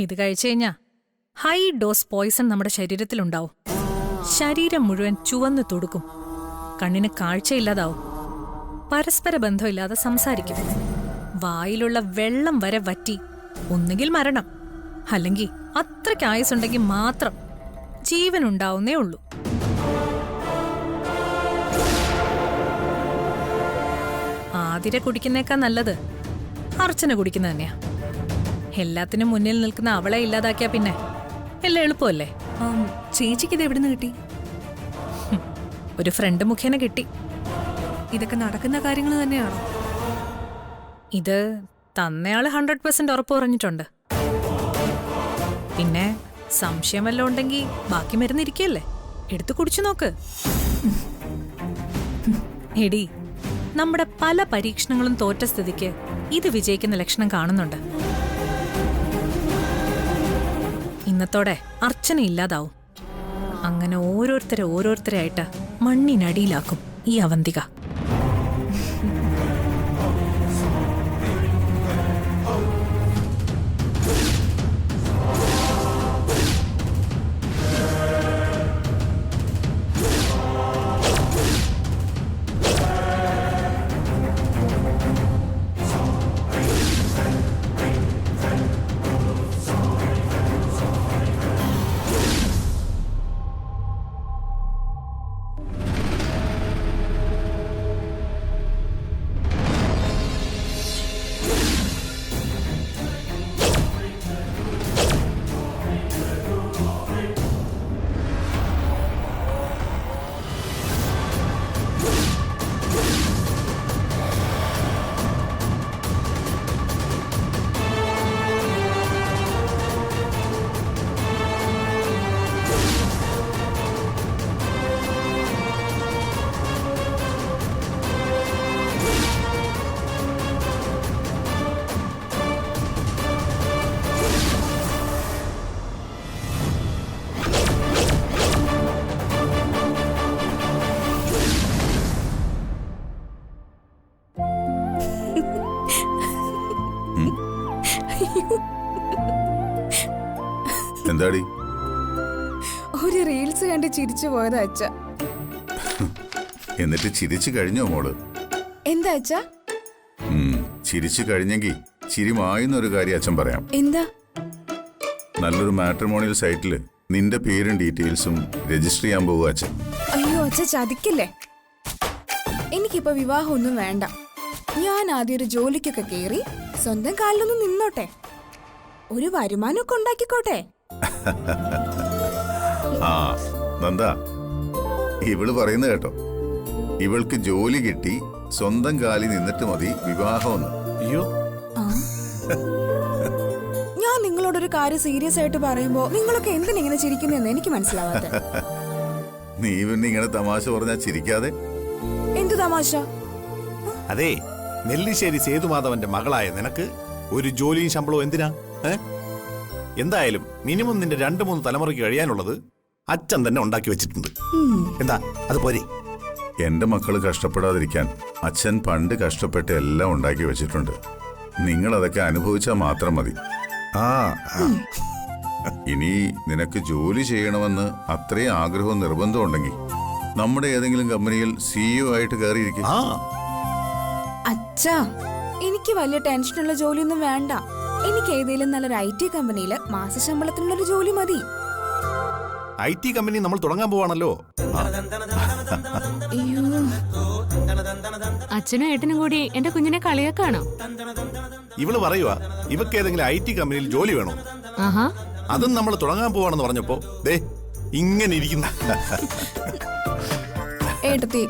ഇത് കഴിച്ചു കഴിഞ്ഞാ ഹൈ ഡോസ് പോയിസൺ നമ്മുടെ ശരീരത്തിലുണ്ടാവും. ശരീരം മുഴുവൻ ചുവന്നു തുടുക്കും, കണ്ണിന് കാഴ്ചയില്ലാതാവും, പരസ്പര ബന്ധമില്ലാതെ സംസാരിക്കും, വായിലുള്ള വെള്ളം വരെ വറ്റി ഒന്നുകിൽ മരണം, അല്ലെങ്കിൽ അത്രയ്ക്ക് ആയുസുണ്ടെങ്കിൽ മാത്രം ജീവൻ ഉണ്ടാവുന്നേ ഉള്ളൂ. ആതിര കുടിക്കുന്നേക്കാൾ നല്ലത് അർച്ചന കുടിക്കുന്ന തന്നെയാ. എല്ലാത്തിനും മുന്നിൽ നിൽക്കുന്ന അവളെ ഇല്ലാതാക്കിയാ പിന്നെ എല്ലാം എളുപ്പമല്ലേ. ചേച്ചിക്ക് ഇത് എവിടുന്ന് കിട്ടി? ഒരു ഫ്രണ്ട് മുഖേന കിട്ടി. ഇതൊക്കെ നടക്കുന്ന കാര്യങ്ങൾ തന്നെയാണോ? ഇത് തന്നയാള് 100% ഉറപ്പ് പറഞ്ഞിട്ടുണ്ട്. പിന്നെ സംശയം വല്ലതും ഉണ്ടെങ്കിൽ ബാക്കി മരുന്നിരിക്കല്ലേ, എടുത്തു കുടിച്ചു നോക്ക്. എടി, നമ്മുടെ പല പരീക്ഷണങ്ങളും തോറ്റ സ്ഥിതിക്ക് ഇത് വിജയിക്കുന്ന ലക്ഷണം കാണുന്നുണ്ട്. ഇന്നത്തോടെ അർച്ചന ഇല്ലാതാവും. അങ്ങനെ ഓരോരുത്തരായിട്ട് മണ്ണിനടിയിലാക്കും ഈ അവന്തിക. എന്താടി? ഒരു റീൽസ് കണ്ട് ചിരിച്ചു പോയതാ അച്ഛ. എന്നിട്ട് ചിരിച്ചു കഴിഞ്ഞോ മോള്? എന്താ അച്ഛ? ചിരിച്ചു കഴിഞ്ഞെങ്കിൽ ചിരിമായുന്നൊരു കാര്യം അച്ഛൻ പറയാം. എന്താ? നല്ലൊരു മാട്രിമോണിയൽ സൈറ്റില് നിന്റെ പേരും ഡീറ്റെയിൽസും രജിസ്റ്റർ ചെയ്യാൻ പോകുക അച്ഛൻ. അയ്യോ അച്ഛ, ചതിക്കില്ലേ. എനിക്കിപ്പോ വിവാഹമൊന്നും വേണ്ട. ഞാൻ ആദ്യം ഒരു ജോലിക്കൊക്കെ കേറി സ്വന്തം കാലിലൊന്നും നിന്നോട്ടെ, ഒരു വരുമാനമൊക്കെ ഉണ്ടാക്കിക്കോട്ടെ. ആ നന്ദ, ഇവള് പറയുന്നത് കേട്ടോ. ഇവൾക്ക് ജോലി കിട്ടി സ്വന്തം കാലിൽ നിന്നിട്ട് മതി വിവാഹമെന്ന്. അയ്യോ, ഞാൻ നിങ്ങളോടൊരു കാര്യം സീരിയസ് ആയിട്ട് പറയുമ്പോ നിങ്ങളൊക്കെ എന്തിനിങ്ങനെ ചിരിക്കുന്നതെന്ന് എനിക്ക് മനസ്സിലാവാതെ. നീ പിന്നെ ഇങ്ങനെ തമാശ പറഞ്ഞാ ചിരിക്കാതെ? എന്തു തമാശ? അതെ, നെല്ലിശ്ശേരി സേതുമാധവന്റെ മകളായ നിനക്ക് ഒരു ജോലിയും ശമ്പളവും എന്തിനാ? എന്തായാലും മിനിമം നിന്റെ 2-3 തലമുറയ്ക്ക് കഴിയാനുള്ളത് അച്ഛൻ തന്നെ ഉണ്ടാക്കി വെച്ചിട്ടുണ്ട്. എന്താ അത് പോരെ? എന്റെ മക്കള് കഷ്ടപ്പെടാതിരിക്കാൻ അച്ഛൻ പണ്ട് കഷ്ടപ്പെട്ട് എല്ലാം ഉണ്ടാക്കി വെച്ചിട്ടുണ്ട്. നിങ്ങൾ അതൊക്കെ അനുഭവിച്ചാൽ മാത്രം മതി. ഇനി നിനക്ക് ജോലി ചെയ്യണമെന്ന് അത്രയും ആഗ്രഹവും നിർബന്ധം ഉണ്ടെങ്കിൽ നമ്മുടെ ഏതെങ്കിലും കമ്പനിയിൽ CEO ആയിട്ട് കയറിയിരിക്കും. അച്ഛാ, എനിക്ക് വലിയ ടെൻഷനുള്ള ജോലിയൊന്നും വേണ്ട. എനിക്ക് ഏതെങ്കിലും നല്ലൊരു IT കമ്പനിയില് മാസശമ്പളത്തിനുള്ളൊരു ജോലി മതി. IT കമ്പനി നമ്മൾ തുടങ്ങാൻ പോവാണല്ലോ. അച്ഛനും ഏട്ടനും കൂടി എന്റെ കുഞ്ഞിനെ കളിയാക്കാണോ? ഇവള് പറയുവാ ഇവക്ക് ഏതെങ്കിലും IT കമ്പനിയിൽ ജോലി വേണോ. അതും നമ്മൾ തുടങ്ങാൻ പോവാണെന്ന് പറഞ്ഞപ്പോ ദേ ഇങ്ങനെ ഇരിക്കുന്ന. ഏട്ടത്തി,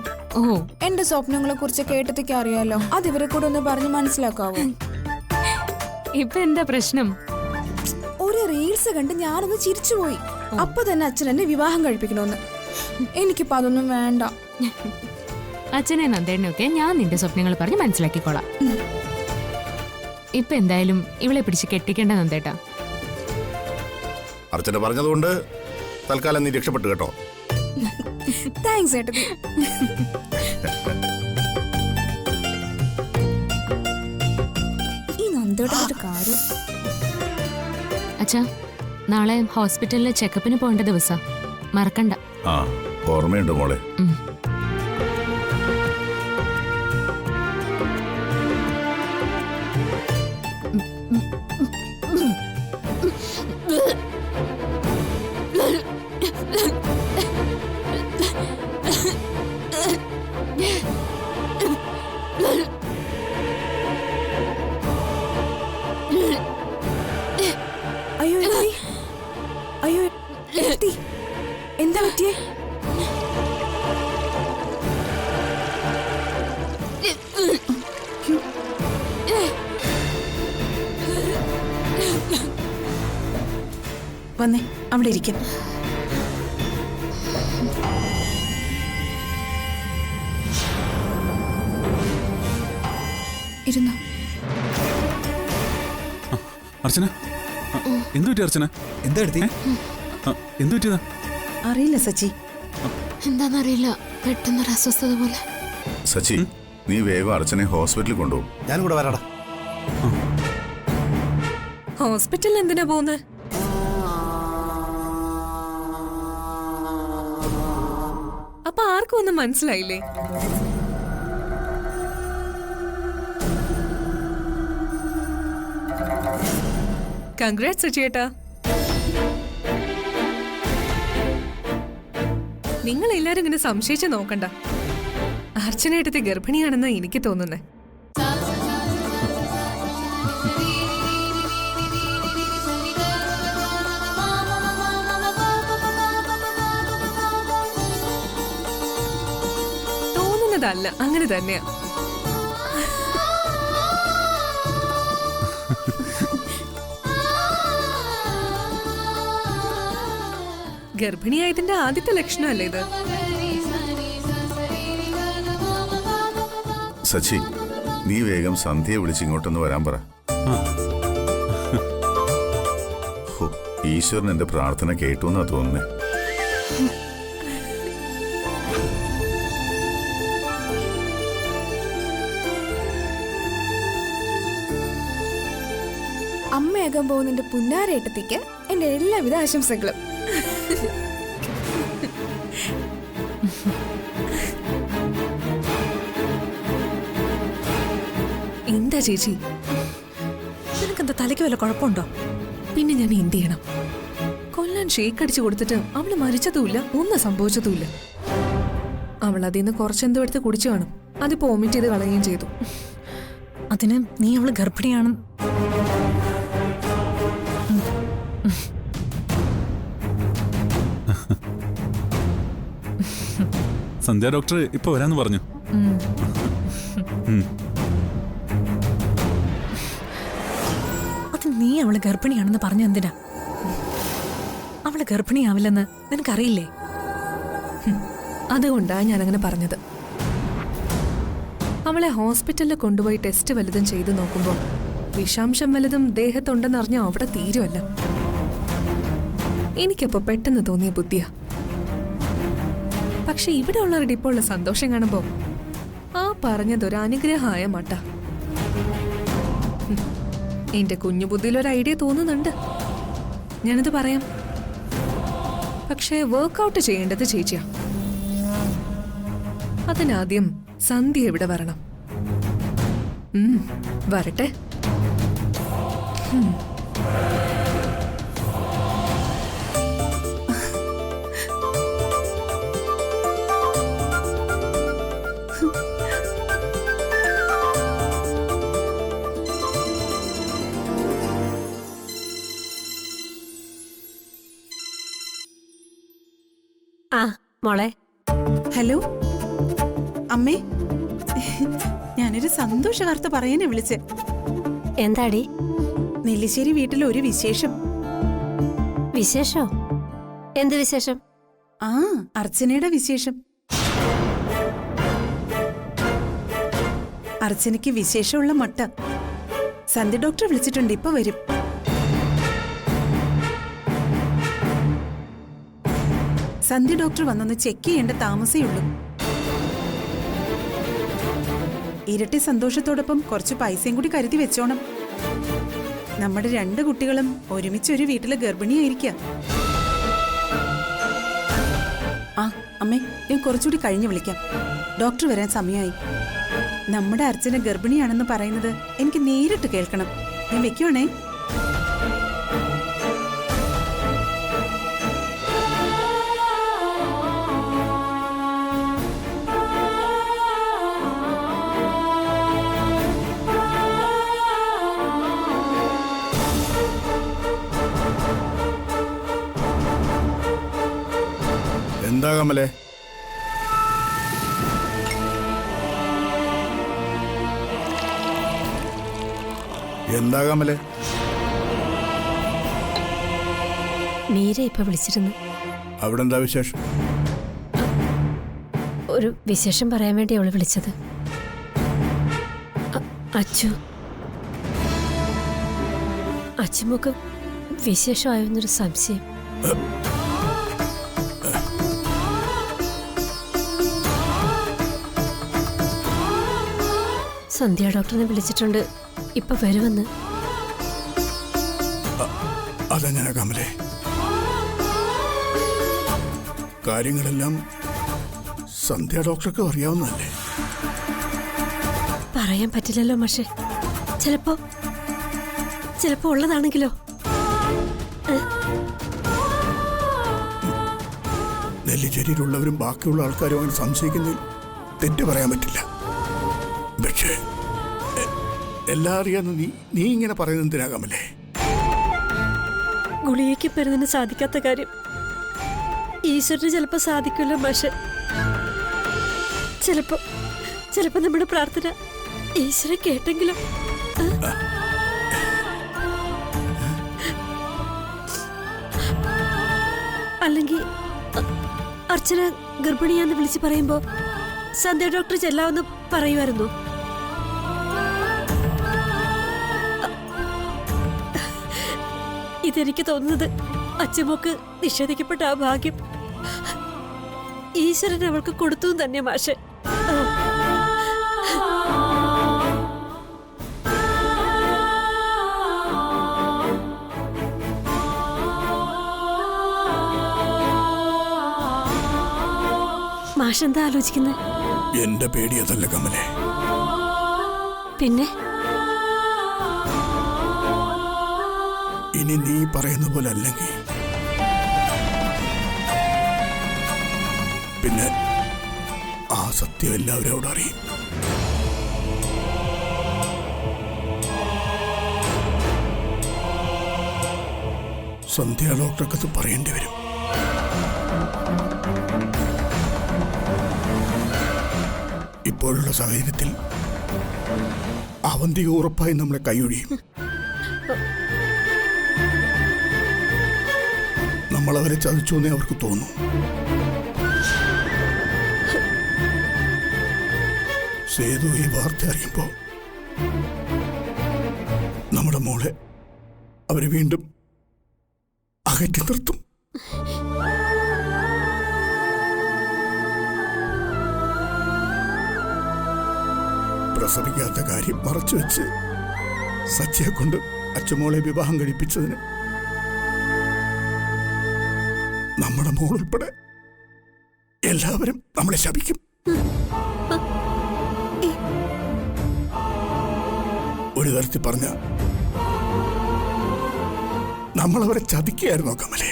എന്റെ സ്വപ്നങ്ങളെ കുറിച്ച് ഏട്ടത്തിക്ക് അറിയാലോ. അത് ഇവരെ കൂടെ ഒന്ന് പറഞ്ഞ് മനസ്സിലാക്കാവോ? ഇപ്പൊ എന്താ പ്രശ്നം? ഒരു റീൽസ് കണ്ട് ഞാനൊന്ന് ചിരിച്ചുപോയി. അപ്പൊ തന്നെ അച്ഛൻ എന്നെ വിവാഹം കഴിപ്പിക്കണമെന്ന്. എനിക്കിപ്പോ അതൊന്നും വേണ്ട. അച്ഛനെ നന്ദേണ്ണൊക്കെ ഞാൻ നിന്റെ സ്വപ്നങ്ങൾ പറഞ്ഞ് മനസ്സിലാക്കിക്കോളാം. ഇപ്പൊ എന്തായാലും ഇവളെ പിടിച്ച് കെട്ടിക്കേണ്ട നന്ദേട്ടാ. അർച്ചന പറഞ്ഞതുകൊണ്ട് തൽക്കാലം നീ രക്ഷപ്പെട്ടു കേട്ടോ. താങ്ക്സ് ഏട്ടത്തി. ഈ നന്ദേട്ട കാര്യം അച്ഛാ, നാളെ ഹോസ്പിറ്റലിൽ ചെക്കപ്പിന് പോകേണ്ട ദിവസം മറക്കണ്ട. ആ ഓർമ്മയുണ്ട് മോളെ. ഉം. അയ്യോ എത്തി. അയ്യോ എത്തി. എന്താ പറ്റിയേ? വന്നേ, അവിടെ ഇരിക്കും. ഇരുന്നോ. അർച്ചന, എന്തു പറ്റി അർച്ചന? എന്താ എടുത്തി? എന്തു പറ്റിയതാ? അറിയില്ല സച്ചി. എന്താന്നറിയില്ല, പെട്ടെന്നൊരു അസ്വസ്ഥത പോലെ. സച്ചി, നീ വേഗം അർച്ചനെ ഹോസ്പിറ്റലിൽ കൊണ്ടുപോകും. ഞാൻ കൂടെ വരാടാ. ഹോസ്പിറ്റലിൽ എന്തിനാ പോകുന്നത്? അപ്പൊ ആർക്കും ഒന്നും മനസ്സിലായില്ലേ? കൺഗ്രാറ്റ്സ് സച്ചിയേട്ടാ. നിങ്ങൾ എല്ലാരും ഇങ്ങനെ സംശയിച്ച് നോക്കണ്ട. അർച്ചനയേട്ടത്തെ ഗർഭിണിയാണെന്നാ എനിക്ക് തോന്നുന്നേ. തോന്നുന്നതല്ല, അങ്ങനെ തന്നെയാ. ഗർഭിണിയായതിന്റെ ആദ്യത്തെ ലക്ഷണമല്ലേ ഇത്? സച്ചി, നീ വേഗം സന്ധ്യയെ വിളിച്ച് ഇങ്ങോട്ടൊന്ന് വരാൻ പറ. ഹോ, ഈശ്വരൻ എന്റെ പ്രാർത്ഥന കേട്ടു എന്നാ തോന്നുന്നേ. അമ്മയാകാൻ പോകുന്ന എന്റെ പുന്നാരേട്ടത്തിക്ക് എന്റെ എല്ലാവിധ ആശംസകളും. എന്താ ചേച്ചി, നിനക്കെന്താ തലയ്ക്ക് വല്ല കുഴപ്പമുണ്ടോ? പിന്നെ ഞാൻ എന്ത് ചെയ്യണം? കൊല്ലാൻ ഷേക്ക് അടിച്ചു കൊടുത്തിട്ട് അവള് മരിച്ചതുമില്ല, ഒന്നും സംഭവിച്ചതുമില്ല. അവൾ അതിൽ നിന്ന് കുറച്ചെന്തോ എടുത്ത് കുടിച്ചു കാണും. അതിപ്പോ വോമിറ്റ് ചെയ്ത് കളയുകയും ചെയ്തു. അതിന് നീ അവള് ഗർഭിണിയാണ്. സന്ധ്യ ഡോക്ടർ ഇപ്പൊ വരാന്ന് പറഞ്ഞു. അത് നീ അവള് ഗർഭിണിയാണെന്ന് പറഞ്ഞ എന്തിനാ? അവള് ഗർഭിണിയാവില്ലെന്ന് നിനക്കറിയില്ലേ? അതുകൊണ്ടാ ഞാനങ്ങനെ പറഞ്ഞത്. അവളെ ഹോസ്പിറ്റലിൽ കൊണ്ടുപോയി ടെസ്റ്റ് വലുതും ചെയ്തു നോക്കുമ്പോൾ വിഷാംശം വലുതും ദേഹത്തുണ്ടെന്നറിഞ്ഞ അവിടെ തീരുമല്ല. എനിക്കപ്പോ പെട്ടെന്ന് തോന്നിയ ബുദ്ധിയാ. പക്ഷെ ഇവിടെ ഉള്ളവരുടെ ഇപ്പോൾ ഉള്ള സന്തോഷം കാണുമ്പോ ആ പറഞ്ഞതൊരു അനുഗ്രഹമായ മട്ട. എന്റെ കുഞ്ഞു ബുദ്ധിയിൽ ഒരു ഐഡിയ തോന്നുന്നുണ്ട്. ഞാനത് പറയാം. പക്ഷേ വർക്ക്ഔട്ട് ചെയ്യേണ്ടത് ചേച്ചിയാ. അതിനാദ്യം സന്ധ്യ ഇവിടെ വരണം. വരട്ടെ. മോളെ. ഹലോ അമ്മേ, ഞാനൊരു സന്തോഷ വാർത്ത പറയാനാ വിളിച്ചേ. എന്താടി? നെല്ലിശ്ശേരി വീട്ടിൽ ഒരു വിശേഷം. വിശേഷോ? എന്ത് വിശേഷം? ആ, അർച്ചനയുടെ വിശേഷം. അർച്ചനയ്ക്ക് വിശേഷമുള്ള മട്ട. സന്ധ്യ ഡോക്ടർ വിളിച്ചിട്ടുണ്ട്, ഇപ്പൊ വരും. സന്ധ്യ ഡോക്ടർ വന്നൊന്ന് ചെക്ക് ചെയ്യേണ്ട താമസേ ഉള്ളൂ. ഇരട്ടി സന്തോഷത്തോടൊപ്പം കുറച്ച് പൈസയും കൂടി കരുതി വെച്ചോണം. നമ്മുടെ 2 കുട്ടികളും ഒരുമിച്ചൊരു വീട്ടിലെ ഗർഭിണിയായിരിക്കാം. ആ അമ്മേ, ഞാൻ കുറച്ചുകൂടി കഴിഞ്ഞ് വിളിക്കാം. ഡോക്ടർ വരാൻ സമയമായി. നമ്മുടെ അർച്ചന ഗർഭിണിയാണെന്ന് പറയുന്നത് എനിക്ക് നേരിട്ട് കേൾക്കണം. ഞാൻ വെക്കുവാണേ. എന്താ കമലേ? എന്താ കമലേ? മീര ഇപ്പൊ വിളിച്ചിരുന്നു. അവിടെ എന്താ വിശേഷം? ഒരു വിശേഷം പറയാൻ വേണ്ടി അവള് വിളിച്ചത്. അച്ചുമൊക്കെ വിശേഷമായെന്നൊരു സംശയം. സന്ധ്യ ഡോക്ടറിനെ വിളിച്ചിട്ടുണ്ട്, ഇപ്പൊ വരുമെന്ന്. അതെങ്ങനെ കമലേ? കാര്യങ്ങളെല്ലാം സന്ധ്യ ഡോക്ടർക്ക് അറിയാവുന്നതല്ലേ? പറയാൻ പറ്റില്ലല്ലോ പക്ഷേ, ചിലപ്പോ ഉള്ളതാണെങ്കിലോ? നെല്ലിച്ചേരിയിലുള്ളവരും ബാക്കിയുള്ള ആൾക്കാരും അങ്ങനെ സംശയിക്കുന്നതിൽ തെറ്റ് പറയാൻ പറ്റില്ല. പക്ഷേ എല്ലാം അറിയാന്ന് നീ ഇങ്ങനെ പറയുന്നത് എന്തിനാ കമലേ? ഗുളികയ്ക്ക് പെരുന്നതിന് സാധിക്കാത്ത കാര്യം ഈശ്വരന് ചിലപ്പോ സാധിക്കുമല്ലോ പക്ഷെ, ചിലപ്പോ നമ്മുടെ പ്രാർത്ഥന ഈശ്വരൻ കേട്ടെങ്കിലും. അല്ലെങ്കിൽ അർച്ചന ഗർഭിണിയാന്ന് വിളിച്ച് പറയുമ്പോ സന്ധ്യ ഡോക്ടർ ചെല്ലാമെന്ന് പറയുമായിരുന്നു. ഇതെനിക്ക് തോന്നുന്നത് അച്ഛമ്മക്ക് നിഷേധിക്കപ്പെട്ട ആ ഭാഗ്യം ഈശ്വരൻ അവൾക്ക് കൊടുത്തു തന്നെ മാഷെ. മാഷെന്താ ആലോചിക്കുന്നത്? എന്റെ പേടി അതല്ല കമലേ. പിന്നെ ഇനി നീ പറയുന്ന പോലെ അല്ലെങ്കിൽ പിന്നെ ആ സത്യം എല്ലാവരും അവിടെ അറിയും. സന്ധ്യ ഡോക്ടർക്ക് അത് പറയേണ്ടി വരും. ഇപ്പോഴുള്ള സാഹചര്യത്തിൽ അവന്തിക ഉറപ്പായി നമ്മളെ കൈയൊഴിയും. നമ്മളവരെ ചതിച്ചു എന്നേ അവർക്ക് തോന്നും. സേതു ഈ വാർത്ത അറിയുമ്പോൾ നമ്മുടെ മോളെ അവര് വീണ്ടും അകറ്റി നിർത്തും. പ്രസവിക്കാത്ത കാര്യം മറച്ചു വെച്ച് സച്ചിയെ കൊണ്ട് അച്ഛമോളെ വിവാഹം കഴിപ്പിച്ചതിന് നമ്മുടെ മോൾ ഉൾപ്പെടെ എല്ലാവരും നമ്മളെ ശപിക്കും. ഒരു തരത്തിൽ പറഞ്ഞ നമ്മളവരെ ചതിക്കുകയായിരുന്നോ കമലേ?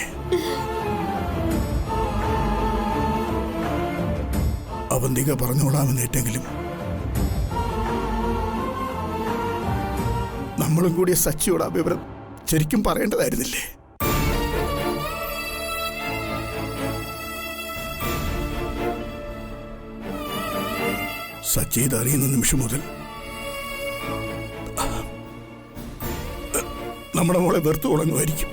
അവന്തിക പറഞ്ഞോളാമെന്നേറ്റെങ്കിലും നമ്മളും കൂടിയ സച്ചിയോട് ആ വിവരം ശരിക്കും പറയേണ്ടതായിരുന്നില്ലേ? സച്ചി ഇതറിയുന്ന നിമിഷം മുതൽ നമ്മുടെ മോളെ വെറുത്തു തുടങ്ങുമായിരിക്കും.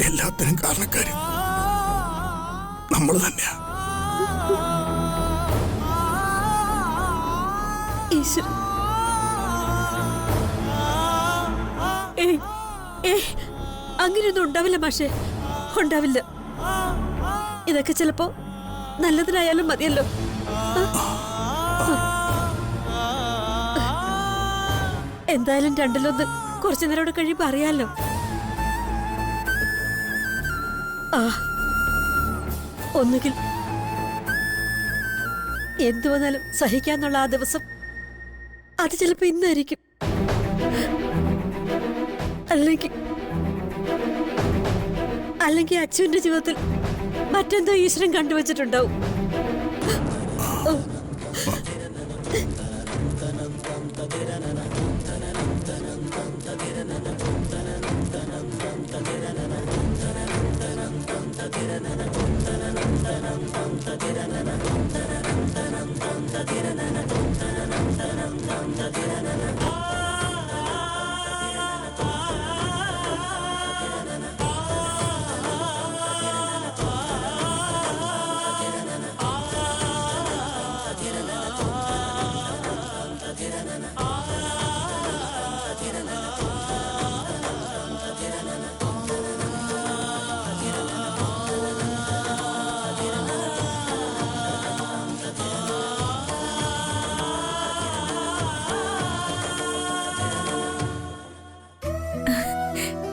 എല്ലാത്തിനും കാരണക്കാര് നമ്മൾ തന്നെയാ. അങ്ങനെയൊന്നും ഉണ്ടാവില്ല മാഷെ, ഉണ്ടാവില്ല. ഇതൊക്കെ ചിലപ്പോ നല്ലതിനായാലും മതിയല്ലോ. എന്തായാലും രണ്ടിലൊന്ന് കുറച്ചു നേരം കൂടെ കഴിയുമ്പോ അറിയാലോ. ഒന്നുകിൽ എന്തു വന്നാലും സഹിക്കാന്നുള്ള ആ ദിവസം അത് ചിലപ്പോ ഇന്നായിരിക്കും. അല്ലെങ്കിൽ അച്ഛന്റെ ജീവിതത്തിൽ മറ്റെന്തോ ഈശ്വരൻ കണ്ടുവച്ചിട്ടുണ്ടാവും.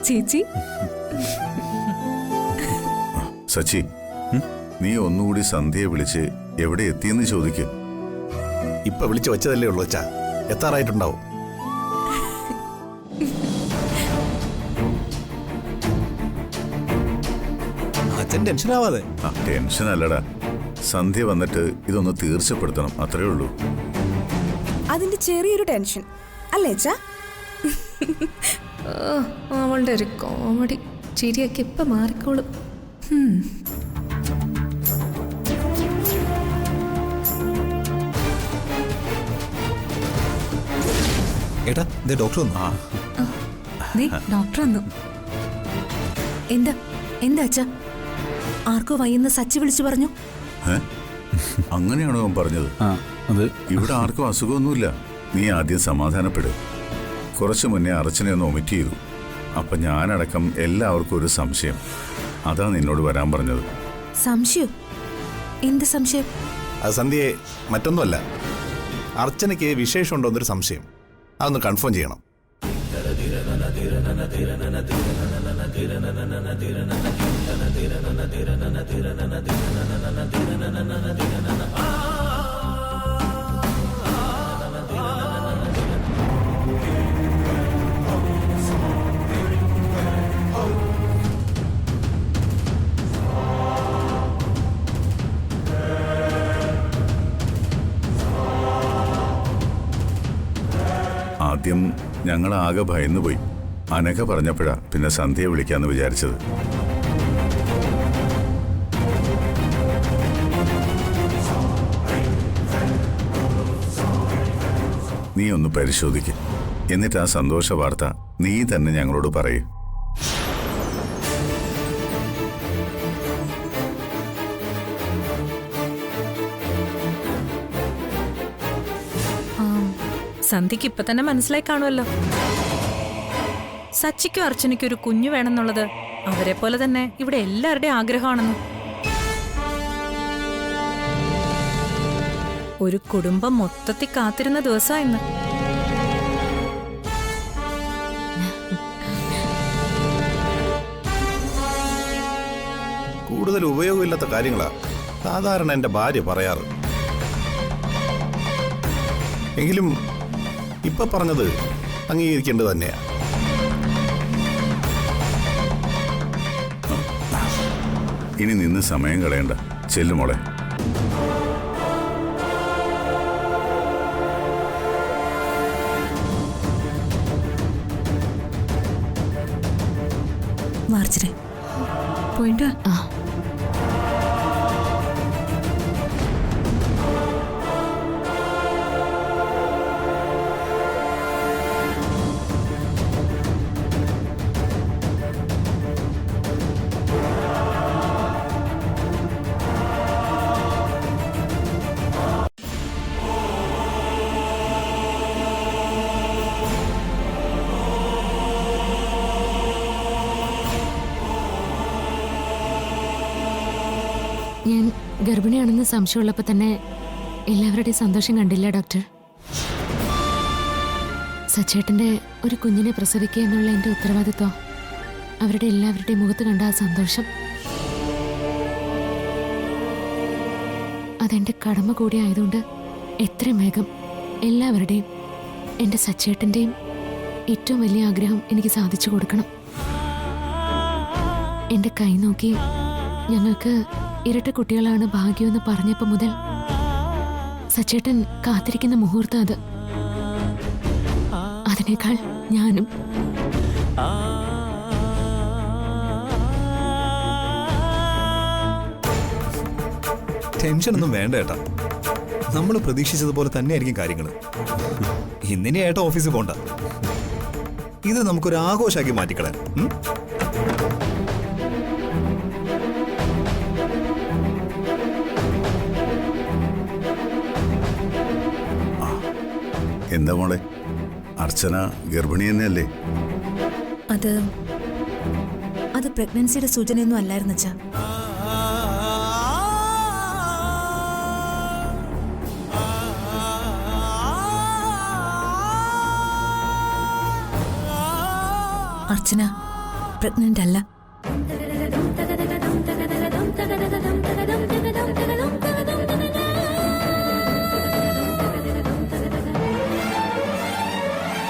ചേച്ചി, സച്ചി, നീ ഒന്നുകൂടി സന്ധ്യയെ വിളിച്ച് എവിടെ എത്തിയെന്ന് ചോദിക്കും. ഇപ്പൊ വിളിച്ചു വെച്ചതല്ലേ ഉള്ളൂ അച്ഛാ, എത്താറായിട്ടുണ്ടാവും. അച്ഛൻ ടെൻഷൻ ആവാതെ. ടെൻഷൻ അല്ലടാ, സന്ധ്യ വന്നിട്ട് ഇതൊന്ന് തീർച്ചപ്പെടുത്തണം, അത്രേ ഉള്ളൂ. അതിന്റെ ചെറിയൊരു ടെൻഷൻ അല്ലേ അച്ഛാ? അവളുടെ ഒരു കോമഡി ചിരിയൊക്കെ ഇപ്പൊ മാറിക്കോളും. ഏട്ടാ, ഡോക്ടർ വന്നു. ഡോക്ടർ വന്നു. എന്താ എന്താ അച്ഛാ? ആർക്കോ വയ്യെന്ന് സച്ചി വിളിച്ചു പറഞ്ഞു. അങ്ങനെയാണോ അവൻ പറഞ്ഞത്? ഇവിടെ ആർക്കും അസുഖമൊന്നുമില്ല. നീ ആദ്യം സമാധാനപ്പെടും. കുറച്ചു മുന്നേ അർച്ചനെ ഒന്ന് ഒമിറ്റ് ചെയ്തു. അപ്പൊ ഞാനടക്കം എല്ലാവർക്കും ഒരു സംശയം. അതാ നിന്നോട് വരാൻ പറഞ്ഞത്. സംശയം? എന്ത് സംശയം? അത് സന്ധ്യയെ മറ്റൊന്നുമല്ല, അർച്ചനയ്ക്ക് വിശേഷമുണ്ടോ എന്നൊരു സംശയം. അതൊന്ന് കൺഫേം ചെയ്യണം. ആദ്യം ഞങ്ങൾ ആകെ ഭയന്നുപോയി. അനഘ പറഞ്ഞപ്പോഴാ പിന്നെ സന്ധ്യയെ വിളിക്കാന്ന് വിചാരിച്ചത്. നീ ഒന്ന് പരിശോധിക്ക്. എന്നിട്ട് ആ സന്തോഷ വാർത്ത നീ തന്നെ ഞങ്ങളോട് പറയൂ. സന്ധ്യക്ക് ഇപ്പൊ തന്നെ മനസ്സിലായി കാണുമല്ലോ. സച്ചിക്കും അർച്ചനയ്ക്കും ഒരു കുഞ്ഞു വേണമെന്നുള്ളത് അവരെ പോലെ തന്നെ ഇവിടെ എല്ലാവരുടെയും ആഗ്രഹമാണെന്ന്. ഒരു കുടുംബം മൊത്തത്തിൽ കാത്തിരുന്ന ദിവസമായിന്ന്. കൂടുതൽ ഉപയോഗമില്ലാത്ത കാര്യങ്ങളാ സാധാരണ എന്റെ ഭാര്യ പറയാറ്. എങ്കിലും ഇപ്പൊ പറഞ്ഞത് അംഗീകരിക്കേണ്ടത് തന്നെയാ. ഇനി നിന്ന് സമയം കളയണ്ട, ചെല്ലുമോളെ. മാർച്ചിനെ പോയിട്ടാ. ഗർഭിണിയാണെന്ന് സംശയമുള്ളപ്പോൾ തന്നെ എല്ലാവരുടെയും സന്തോഷം കണ്ടില്ല ഡോക്ടർ. സച്ചേട്ടന്റെ ഒരു കുഞ്ഞിനെ പ്രസവിക്കുക എന്നുള്ള എൻ്റെ ഉത്തരവാദിത്വം അവരുടെ എല്ലാവരുടെയും മുഖത്ത് കണ്ട ആ സന്തോഷം അതെന്റെ കടമ കൂടി ആയതുകൊണ്ട് എത്രയും വേഗം എല്ലാവരുടെയും എൻ്റെ സച്ചേട്ടൻ്റെയും ഏറ്റവും വലിയ ആഗ്രഹം എനിക്ക് സാധിച്ചു കൊടുക്കണം. എൻ്റെ കൈ നോക്കി ഞങ്ങൾക്ക് ഇരട്ട കുട്ടികളാണ് ഭാഗ്യമെന്ന് പറഞ്ഞപ്പോൾ മുതൽ സച്ചേട്ടൻ കാത്തിരിക്കുന്ന മുഹൂർത്തം അത്. അതിനേക്കാൾ ഞാനും. ടെൻഷനൊന്നും വേണ്ട ഏട്ടാ. നമ്മൾ പ്രതീക്ഷിച്ചതുപോലെ തന്നെയായിരിക്കും കാര്യങ്ങൾ. ഇന്നിനി ഏട്ടാ ഓഫീസിൽ പോണ്ട. ഇത് നമുക്കൊരു ആഘോഷമാക്കി മാറ്റിക്കളയാം. എന്താ മോളെ, അർച്ചന ഗർഭിണി തന്നെയല്ലേ? അത് പ്രഗ്നൻസിയുടെ സൂചനയൊന്നും അല്ലായിരുന്നു അച്ഛാ. അർച്ചന പ്രഗ്നന്റ് അല്ല.